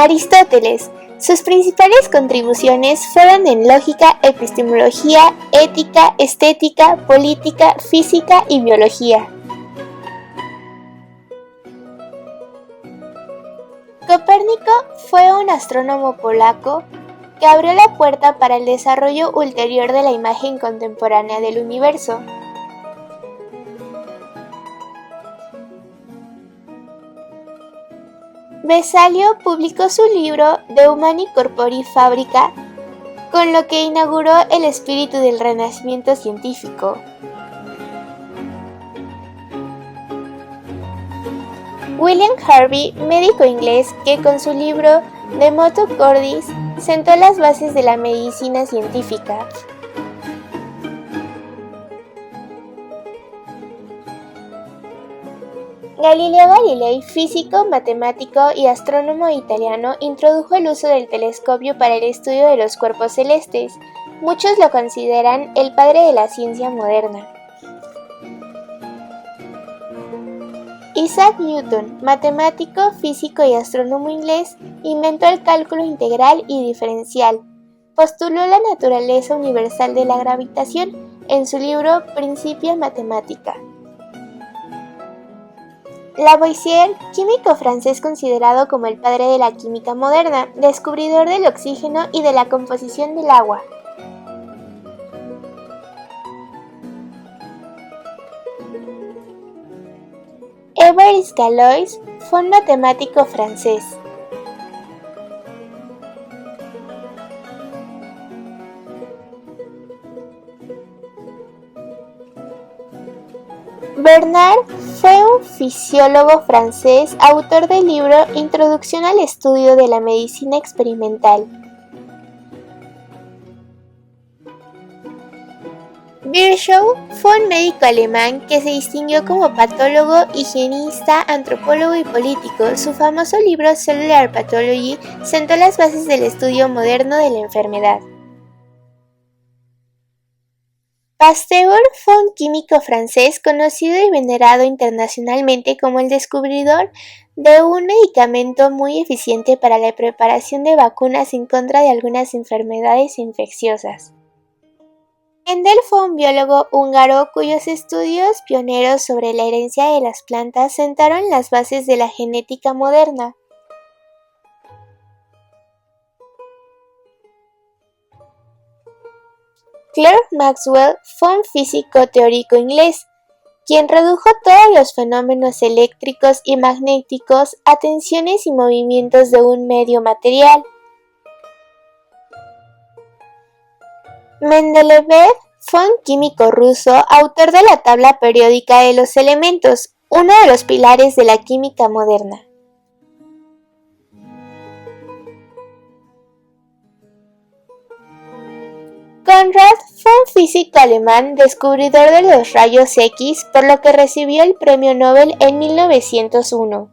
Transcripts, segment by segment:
Aristóteles. Sus principales contribuciones fueron en lógica, epistemología, ética, estética, política, física y biología. Copérnico fue un astrónomo polaco que abrió la puerta para el desarrollo ulterior de la imagen contemporánea del universo. Vesalio publicó su libro De Humani Corpori Fabrica, con lo que inauguró el espíritu del Renacimiento científico. William Harvey, médico inglés que con su libro De Motu Cordis sentó las bases de la medicina científica. Galileo Galilei, físico, matemático y astrónomo italiano, introdujo el uso del telescopio para el estudio de los cuerpos celestes. Muchos lo consideran el padre de la ciencia moderna. Isaac Newton, matemático, físico y astrónomo inglés, inventó el cálculo integral y diferencial. Postuló la naturaleza universal de la gravitación en su libro Principia Mathematica. Lavoisier, químico francés considerado como el padre de la química moderna, descubridor del oxígeno y de la composición del agua. Évariste Galois fue un matemático francés. Bernard fue un fisiólogo francés, autor del libro Introducción al estudio de la medicina experimental. Virchow fue un médico alemán que se distinguió como patólogo, higienista, antropólogo y político. Su famoso libro Cellular Pathology sentó las bases del estudio moderno de la enfermedad. Pasteur fue un químico francés conocido y venerado internacionalmente como el descubridor de un medicamento muy eficiente para la preparación de vacunas en contra de algunas enfermedades infecciosas. Mendel fue un biólogo húngaro cuyos estudios pioneros sobre la herencia de las plantas sentaron las bases de la genética moderna. Clerk Maxwell fue un físico teórico inglés, quien redujo todos los fenómenos eléctricos y magnéticos a tensiones y movimientos de un medio material. Mendeleev fue un químico ruso, autor de la tabla periódica de los elementos, uno de los pilares de la química moderna. Conrad fue un físico alemán descubridor de los rayos X, por lo que recibió el premio Nobel en 1901.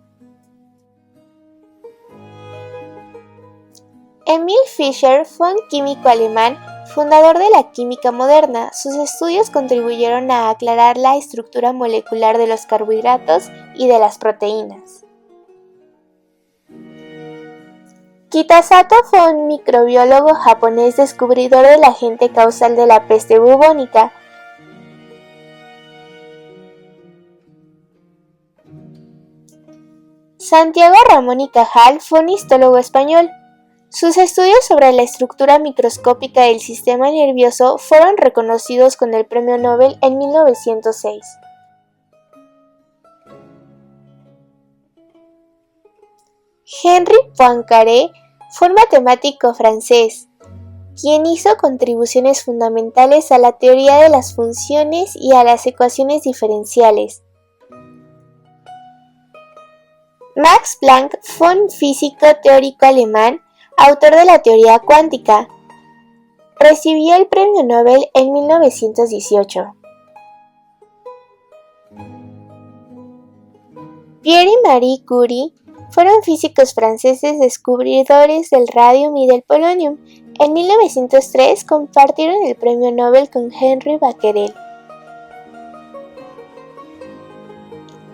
Emil Fischer fue un químico alemán, fundador de la química moderna. Sus estudios contribuyeron a aclarar la estructura molecular de los carbohidratos y de las proteínas. Kitasato fue un microbiólogo japonés descubridor del agente causal de la peste bubónica. Santiago Ramón y Cajal fue un histólogo español. Sus estudios sobre la estructura microscópica del sistema nervioso fueron reconocidos con el Premio Nobel en 1906. Henri Poincaré fue un matemático francés, quien hizo contribuciones fundamentales a la teoría de las funciones y a las ecuaciones diferenciales. Max Planck fue un físico teórico alemán, autor de la teoría cuántica. Recibió el Premio Nobel en 1918. Pierre y Marie Curie fueron físicos franceses descubridores del radium y del polonium. En 1903 compartieron el Premio Nobel con Henri Becquerel.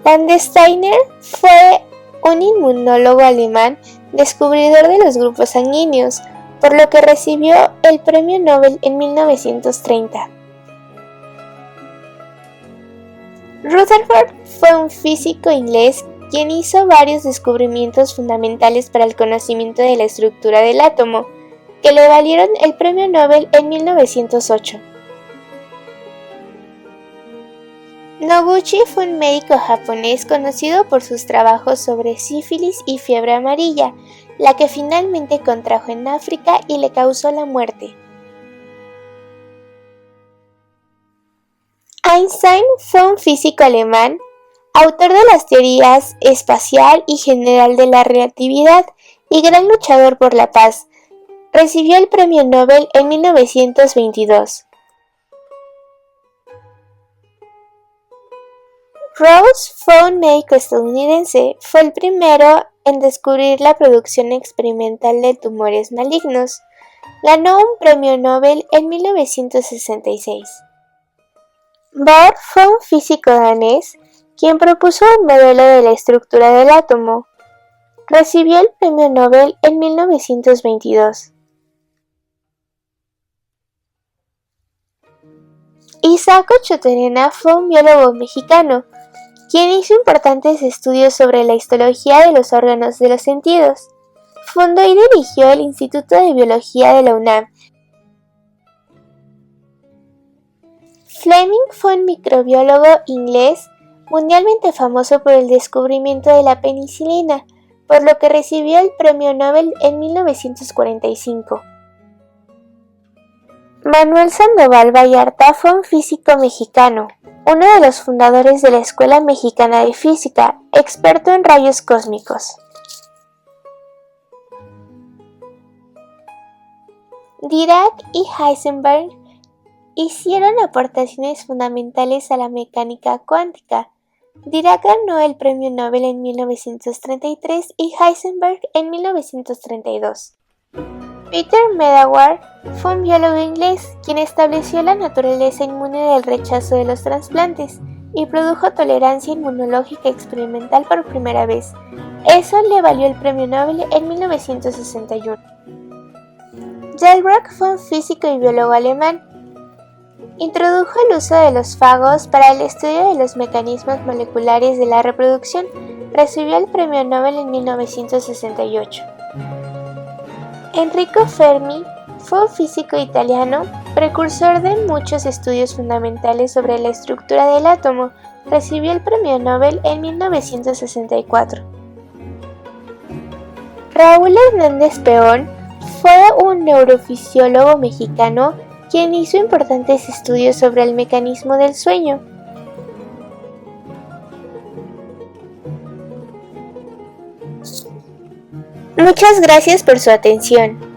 Landsteiner fue un inmunólogo alemán descubridor de los grupos sanguíneos, por lo que recibió el Premio Nobel en 1930. Rutherford fue un físico inglés quien hizo varios descubrimientos fundamentales para el conocimiento de la estructura del átomo, que le valieron el Premio Nobel en 1908. Noguchi fue un médico japonés conocido por sus trabajos sobre sífilis y fiebre amarilla, la que finalmente contrajo en África y le causó la muerte. Einstein fue un físico alemán, autor de las teorías espacial y general de la relatividad y gran luchador por la paz. Recibió el Premio Nobel en 1922. Rose fue un médico estadounidense, fue el primero en descubrir la producción experimental de tumores malignos. Ganó un Premio Nobel en 1966. Bohr fue un físico danés quien propuso un modelo de la estructura del átomo. Recibió el Premio Nobel en 1922. Isaac Choterena fue un biólogo mexicano, quien hizo importantes estudios sobre la histología de los órganos de los sentidos. Fundó y dirigió el Instituto de Biología de la UNAM. Fleming fue un microbiólogo inglés mundialmente famoso por el descubrimiento de la penicilina, por lo que recibió el Premio Nobel en 1945. Manuel Sandoval Vallarta fue un físico mexicano, uno de los fundadores de la Escuela Mexicana de Física, experto en rayos cósmicos. Dirac y Heisenberg hicieron aportaciones fundamentales a la mecánica cuántica. Dirac ganó el Premio Nobel en 1933 y Heisenberg en 1932. Peter Medawar fue un biólogo inglés quien estableció la naturaleza inmune del rechazo de los trasplantes y produjo tolerancia inmunológica experimental por primera vez. Eso le valió el Premio Nobel en 1961. Delbruck fue un físico y biólogo alemán. Introdujo el uso de los fagos para el estudio de los mecanismos moleculares de la reproducción. Recibió el Premio Nobel en 1968. Enrico Fermi fue un físico italiano, precursor de muchos estudios fundamentales sobre la estructura del átomo. Recibió el Premio Nobel en 1964. Raúl Hernández Peón fue un neurofisiólogo mexicano quien hizo importantes estudios sobre el mecanismo del sueño. Muchas gracias por su atención.